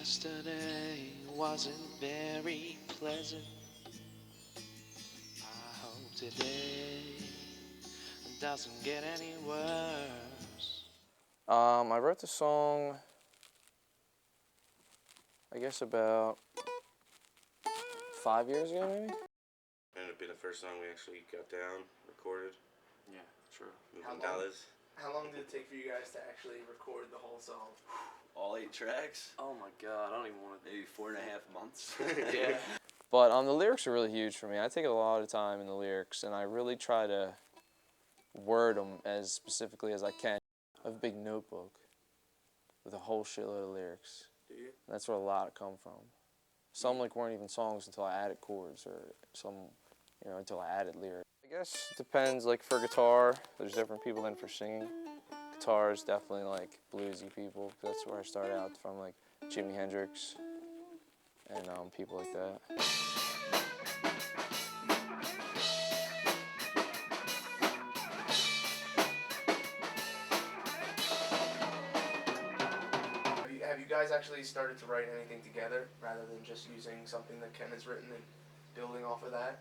Yesterday wasn't very pleasant. I hope today doesn't get any worse. I wrote the song, I guess about 5 years ago, maybe? Ended up being the first song we actually got down, recorded. Yeah, true. Moving dollars. How long did it take for you guys to actually record the whole song? All 8 tracks, Oh my God, I don't even want to. maybe 4.5 months. Yeah. But the lyrics are really huge for me. I take a lot of time in the lyrics, and I really try to word them as specifically as I can. I have a big notebook with a whole shitload of lyrics. Do you? And that's where a lot come from. Some weren't even songs until I added chords, or some, until I added lyrics. I guess it depends. Like for guitar, there's different people than for singing. Guitar is definitely like bluesy people. That's where I started out from, like Jimi Hendrix and people like that. Have you guys actually started to write anything together rather than just using something that Ken has written and building off of that?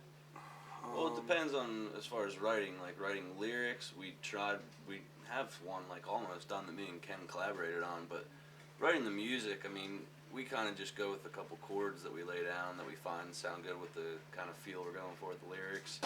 Well, it depends on as far as writing. Like writing lyrics, we have one like almost done that me and Ken collaborated on. But writing the music, I mean, we kind of just go with a couple chords that we lay down that we find sound good with the kind of feel we're going for with the lyrics.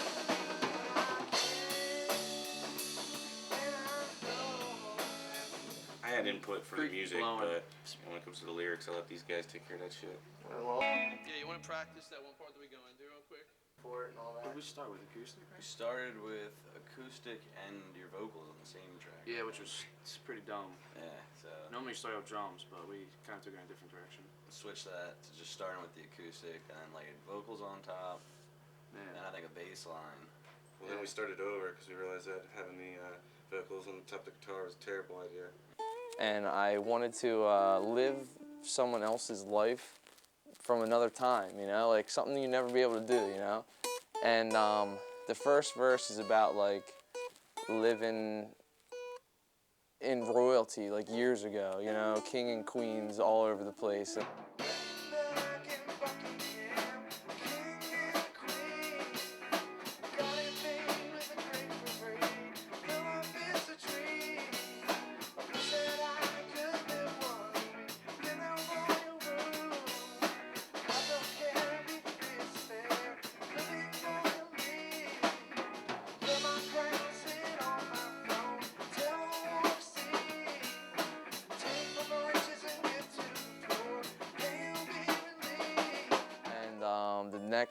I had input for the music, but when it comes to the lyrics, I let these guys take care of that shit. Well, Yeah, you want to practice that one part that we go into real quick? for it and all that. What did we start with, acoustic? We started with acoustic and your vocals on the same track. Yeah, which was pretty dumb. Yeah, so Normally you start with drums, but we kind of took it in a different direction. switch that to just starting with the acoustic and then laid vocals on top, and Yeah. I think a bass line. Well, then we started over because we realized that having the vocals on the top of the guitar was a terrible idea. And I wanted to live someone else's life from another time, like something you'd never be able to do, And the first verse is about like living in royalty, like years ago, king and queens all over the place.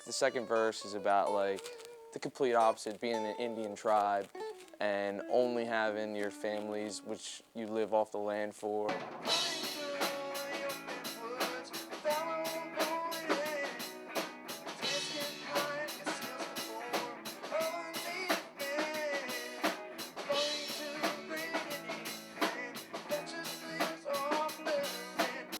The second verse is about like the complete opposite, being an Indian tribe and only having your families, which you live off the land for.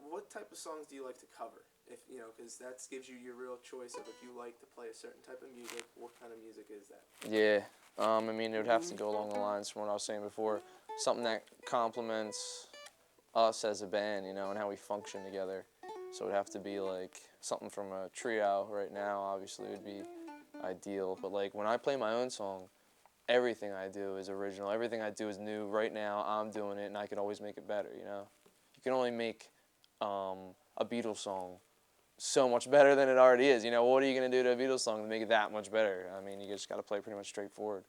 What type of songs do you like to cover? If because that gives you your real choice of if you like to play a certain type of music, what kind of music is that? Yeah, I mean, it would have to go along the lines from what I was saying before. Something that complements us as a band, and how we function together. So it would have to be like something from a trio right now, obviously, would be ideal. But like when I play my own song, everything I do is original. Everything I do is new. Right now, I'm doing it, and I can always make it better, You can only make a Beatles song so much better than it already is. What are you going to do to a Beatles song to make it that much better? I mean, you just got to play pretty much straightforward.